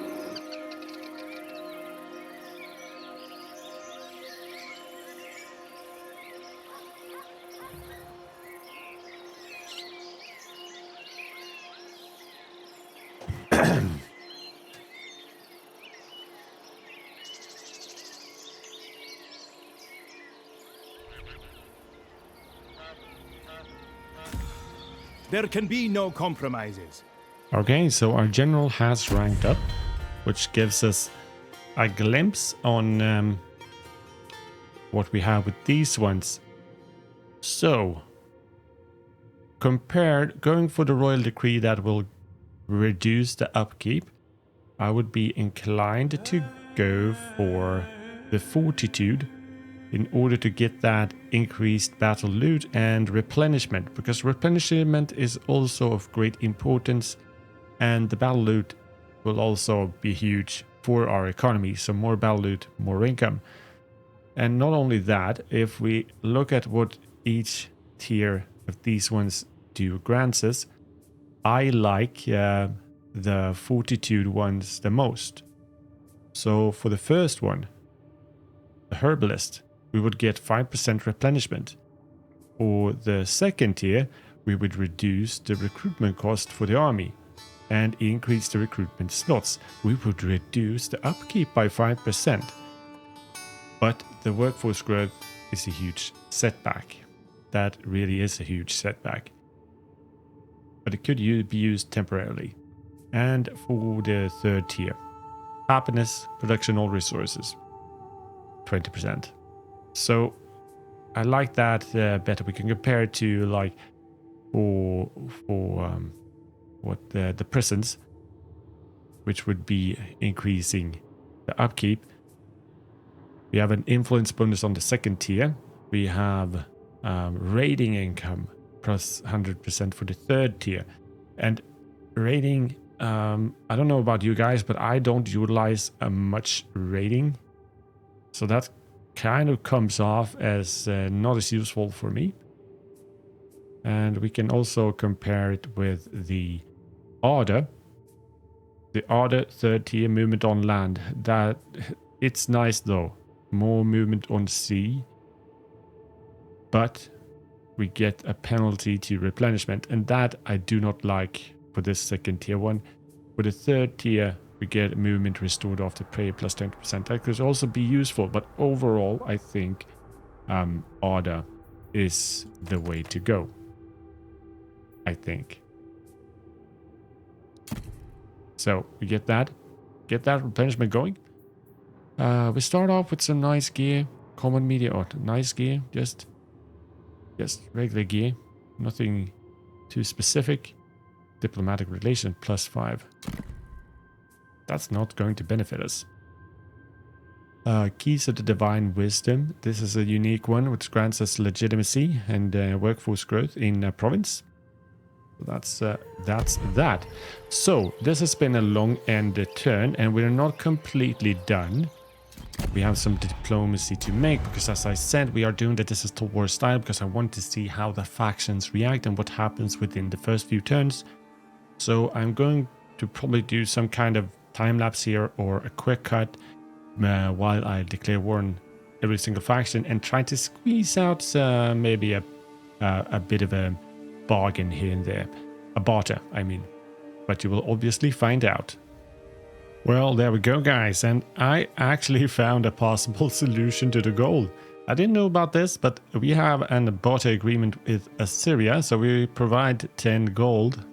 There can be no compromises. Okay, so our general has ranked up, which gives us a glimpse on what we have with these ones. So, compared, going for the royal decree that will reduce the upkeep, I would be inclined to go for the fortitude in order to get that increased battle loot and replenishment, because replenishment is also of great importance, and the battle loot will also be huge for our economy. So more battle loot, more income. And not only that, if we look at what each tier of these ones do grants us, I like the fortitude ones the most. So for the first one, the herbalist, we would get 5% replenishment. For the second tier, we would reduce the recruitment cost for the army and increase the recruitment slots. We would reduce the upkeep by 5%. But the workforce growth is a huge setback. That really is a huge setback. But it could be used temporarily. And for the third tier, happiness, production, all resources, 20%. So I like that better. We can compare it to like for the prisons, which would be increasing the upkeep. We have an influence bonus on the second tier. We have raiding income plus 100% for the third tier. And raiding, I don't know about you guys, but I don't utilize much raiding. So that kind of comes off as not as useful for me. And we can also compare it with the order. The order third tier movement on land. That it's nice though. More movement on sea. But we get a penalty to replenishment, and that I do not like for this second tier one. For the third tier, we get movement restored after prayer plus 20%. That could also be useful, but overall, I think Order is the way to go. I think. So we get that replenishment going. We start off with some nice gear, common media art, nice gear, just regular gear, nothing too specific. Diplomatic relation +5. That's not going to benefit us. Keys of the Divine Wisdom. This is a unique one which grants us legitimacy and workforce growth in province. That's that. So this has been a long-ended turn, and we're not completely done. We have some diplomacy to make because, as I said, we are doing the This is Total War style because I want to see how the factions react and what happens within the first few turns. So I'm going to probably do some kind of time lapse here or a quick cut while I declare war on every single faction and try to squeeze out maybe a bit of a bargain here and there. A barter, I mean. But you will obviously find out. Well, there we go, guys. And I actually found a possible solution to the goal. I didn't know about this, but we have a barter agreement with Assyria. So we provide 10 gold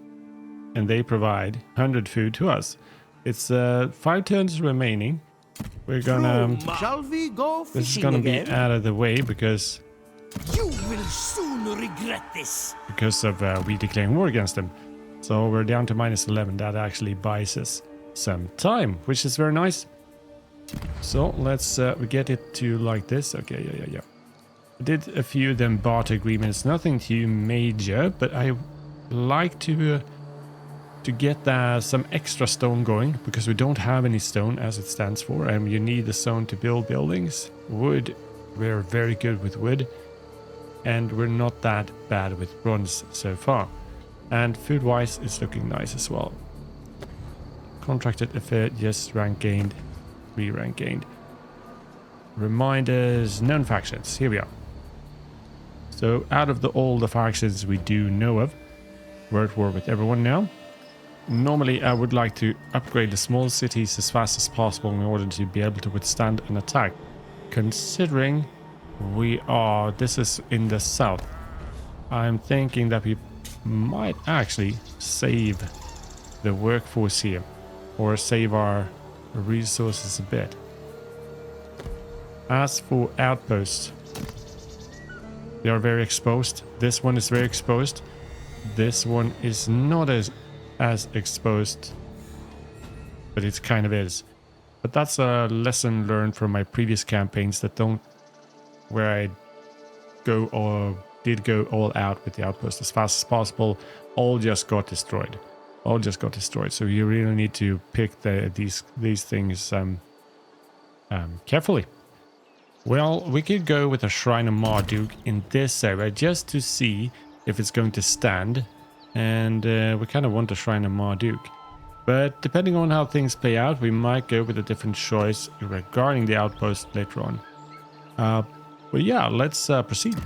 and they provide 100 food to us. It's 5 turns remaining. We're gonna... Shall we go fishing This is gonna be out of the way because... You will soon regret this. Because of we declaring war against them. So we're down to -11. That actually buys us some time, which is very nice. So let's we get it to like this. Okay, yeah. I did a few of them barter agreements, nothing too major, but I like to get some extra stone going because we don't have any stone as it stands for, and you need the stone to build buildings. Wood, we're very good with wood, and we're not that bad with bronze so far. And food-wise, it's looking nice as well. Contracted affair, yes, rank gained, 3 rank gained. Reminders, known factions, here we are. So out of all the factions we do know of, we're at war with everyone now. Normally I would like to upgrade the small cities as fast as possible in order to be able to withstand an attack. Considering this is in the south, I'm thinking that we might actually save the workforce here or save our resources a bit. As for outposts, they are very exposed. This one is very exposed. This one is not as exposed, but it kind of is. But that's a lesson learned from my previous campaigns where I did go all out with the outpost as fast as possible. All just got destroyed. So you really need to pick these things carefully. Well, we could go with a Shrine of Marduk in this area just to see if it's going to stand. And we kind of want a Shrine of Marduk. But depending on how things play out, we might go with a different choice regarding the outpost later on. But yeah, let's proceed.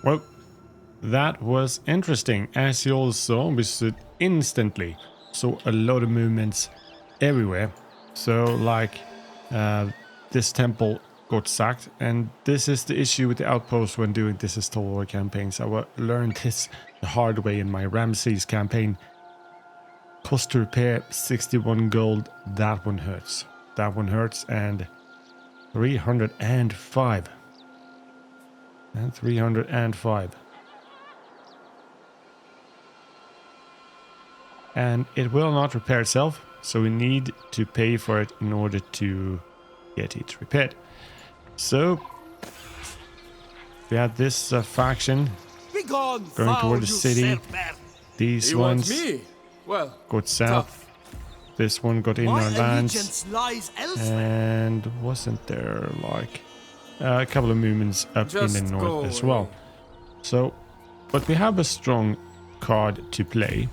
Well, that was interesting. As you all saw, we instantly saw a lot of movements everywhere. So, like, this temple got sacked, and this is the issue with the outpost when doing This is Total War campaigns. I learned this the hard way in my Ramses campaign. Cost to repair 61 gold. That one hurts. And 305. And 305. And it will not repair itself, so we need to pay for it in order to get it repaired. So we have this faction Begone, going foul, toward the city. usurper. These You want ones me? Well, got south. This one got in My our lands. allegiance lies elsewhere. And wasn't there like a couple of movements up Just in the go north as away. well? So, but we have a strong card to play,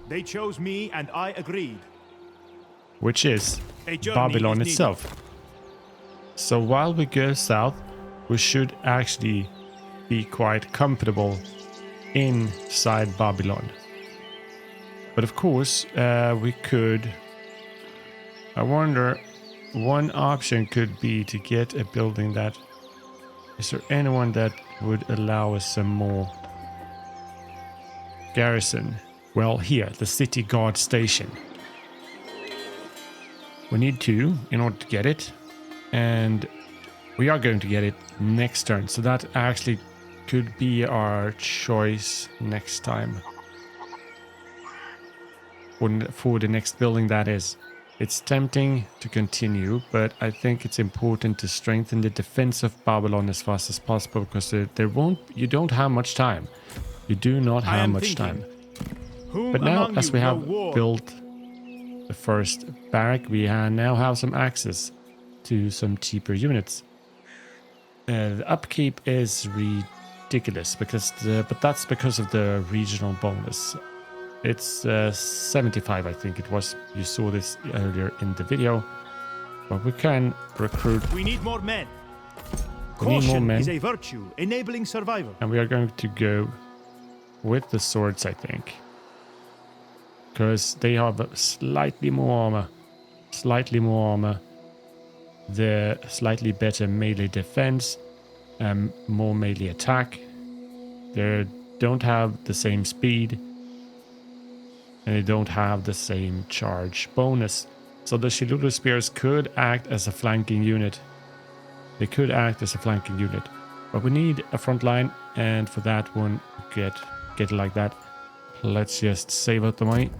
They chose me and I agreed. which is A journey Babylon is needed. itself. So while we go south, we should actually be quite comfortable inside Babylon. But of course, we could... I wonder, one option could be to get a building that... Is there anyone that would allow us some more garrison? Well, here, the city guard station. We need 2 in order to get it. And we are going to get it next turn. So that actually could be our choice next time. For the next building, that is. It's tempting to continue, but I think it's important to strengthen the defense of Babylon as fast as possible, because you don't have much time. You do not I have am much thinking. time. Whom But now, among as you we know have war? built the first barrack, we now have some access to some cheaper units. The upkeep is ridiculous, but that's because of the regional bonus. It's 75, I think it was. You saw this earlier in the video. But we can recruit. We need more men. We need more Caution men. is a virtue, enabling survival. And we are going to go with the swords, I think. Because they have slightly more armor. Slightly more armor. The slightly better melee defense. More melee attack. They don't have the same speed. And they don't have the same charge bonus. So the Shilulu Spears could act as a flanking unit. They could act as a flanking unit. But we need a front line, and for that one, get it like that. Let's just save up the money.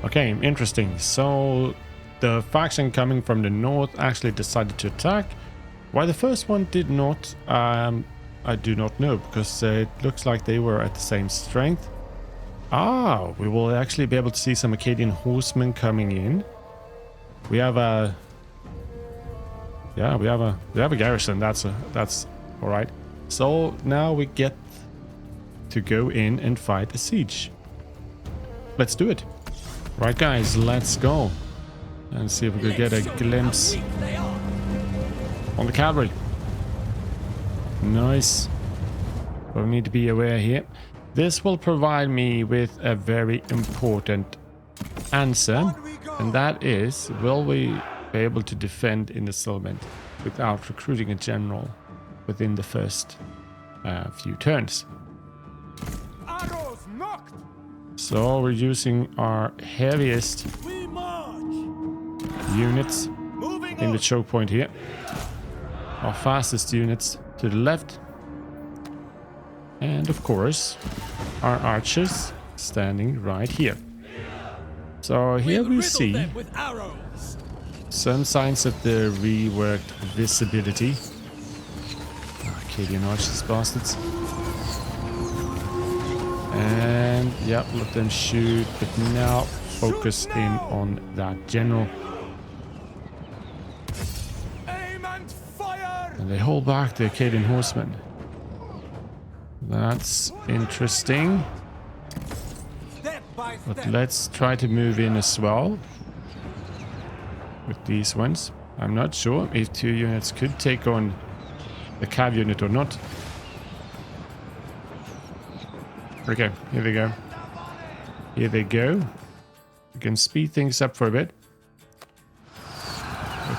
Okay, interesting. So the faction coming from the north actually decided to attack. Why the first one did not, I do not know, because it looks like they were at the same strength. Ah, we will actually be able to see some Akkadian horsemen coming in. We have a... Yeah, we have a garrison. That's all right. So now we get to go in and fight a siege. Let's do it. Right, guys, let's go and see if we could get a glimpse on the cavalry. Nice. But we need to be aware here. This will provide me with a very important answer, and that is, will we be able to defend in the settlement without recruiting a general within the first few turns? Arrows knocked. So we're using our heaviest We march. units Moving in on. the choke point here. Our fastest units to the left. And of course, our archers standing right here. So here we Riddle see them with arrows. some signs of the reworked visibility. Akkadian archers, bastards. And yeah, let them shoot, but now focus in on that general. Aim and fire. And they hold back the Akkadian horsemen. That's interesting. Step by But step. let's try to move in as well with these ones. I'm not sure if 2 units could take on the cav unit or not. Okay, here they go. Here they go. We can speed things up for a bit.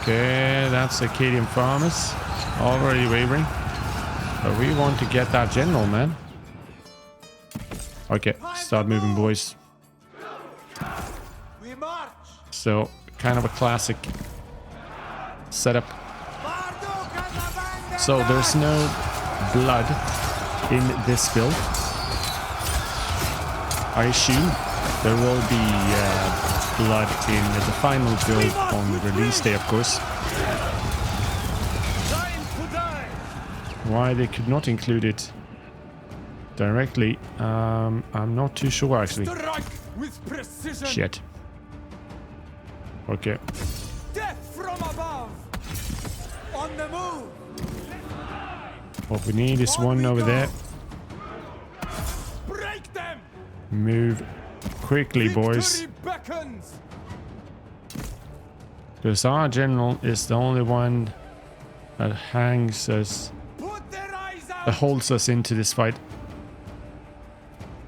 Okay, that's Akkadian farmers already wavering. But we want to get that general, man. Okay, start moving, boys. We march. So, kind of a classic setup. So, there's no blood in this build. I assume there will be blood in the final build on the release day, of course. Time to die. Why they could not include it directly, I'm not too sure actually. Strike with precision. Shit. Okay. Death from above. On the move. What we need is one over there. Break them. Move quickly, boys. Victory beckons. Because our general is the only one that hangs us, Put their eyes out. that holds us into this fight.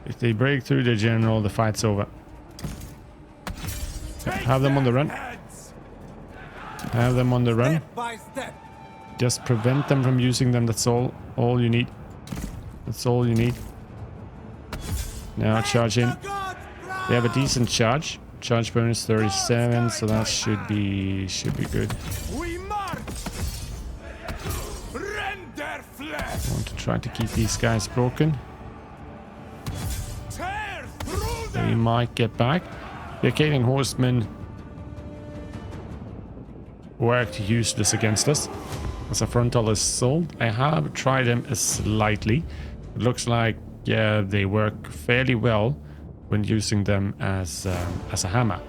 If they break through the general, the fight's over. Have them on the run. Heads. Have them on the run. Step by step. Just prevent them from using them. That's all you need. That's all you need. Now charge in. They have a decent charge. Charge bonus 37, so that should be good. We march. Rend their flesh. I want to try to keep these guys broken. Tear through They them. might get back. The Acadian horsemen worked useless against us as a frontal assault. I have tried them slightly. It looks like, yeah, they work fairly well when using them as a hammer.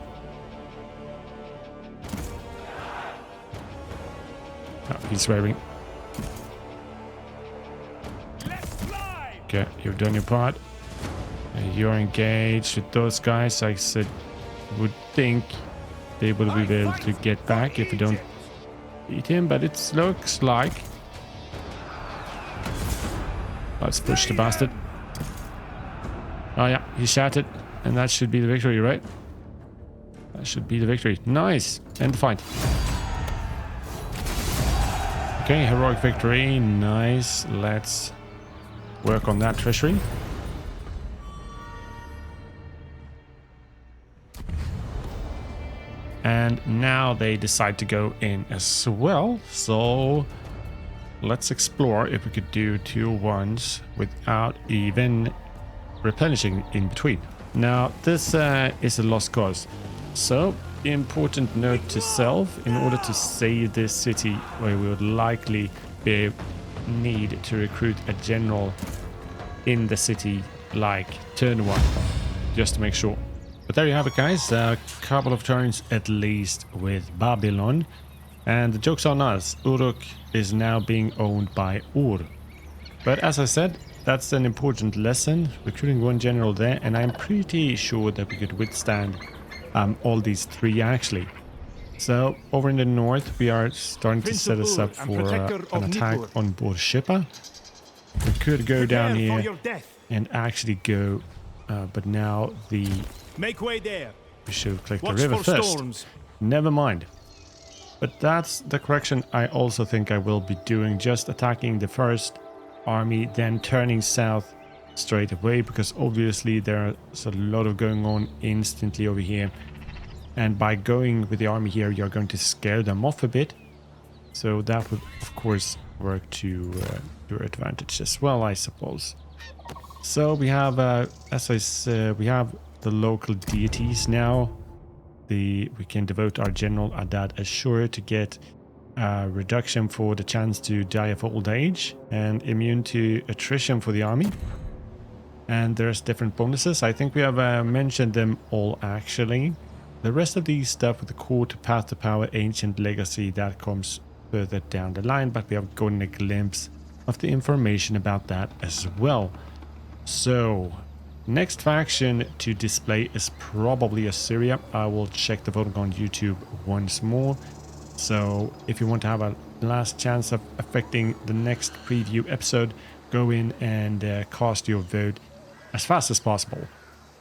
Oh, he's swearing. Let's fly. Okay, you've done your part. You're engaged with those guys. I said, would think they will be able to get back if we don't beat him, but it looks like. Let's push the bastard. Oh yeah, he shattered, and that should be the victory, right? That should be the victory. Nice, end the fight. Okay, heroic victory, nice. Let's work on that treasury. And now they decide to go in as well. So let's explore if we could do 2-1s without even replenishing in between. Now this is a lost cause. So important note to self: in order to save this city, where we would likely need to recruit a general in the city like turn 1, just to make sure. But there you have it, guys. A couple of turns at least with Babylon. And the joke's on us. Uruk is now being owned by Ur. But as I said, that's an important lesson. Recruiting one general there, and I'm pretty sure that we could withstand all these 3 actually. So over in the north, we are starting to set us up for an attack on Borshipa. We could go down Prepare for here your death. and actually go, but now Make way there. we should click the Watch river for first. storms. Never mind. But that's the correction I also think I will be doing. Just attacking the first army, then turning south straight away, because obviously there's a lot of going on instantly over here. And by going with the army here, you're going to scare them off a bit. So that would, of course, work to your advantage as well, I suppose. So we have, as I said, we have the local deities now. We can devote our general Adad Ashur to get a reduction for the chance to die of old age and immune to attrition for the army. And there's different bonuses. I think we have mentioned them all actually. The rest of these stuff with the court, path to power, ancient legacy, that comes further down the line, but we have gotten a glimpse of the information about that as well. So next faction to display is probably Assyria. I will check the voting on YouTube once more. So if you want to have a last chance of affecting the next preview episode, go in and cast your vote as fast as possible.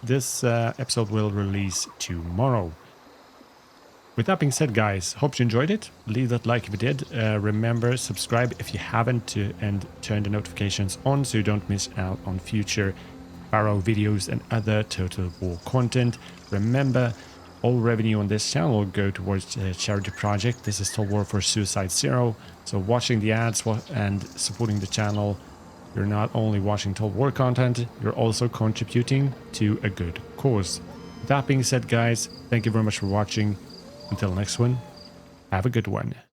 This episode will release tomorrow. With that being said, guys, hope you enjoyed it. Leave that like if you did. Remember, subscribe if you haven't, and turn the notifications on so you don't miss out on future Pharaoh videos and other Total War content. Remember, all revenue on this channel will go towards the charity project. This is Total War for Suicide Zero. So watching the ads and supporting the channel, you're not only watching Total War content, you're also contributing to a good cause. That being said, guys, thank you very much for watching. Until next one, have a good one.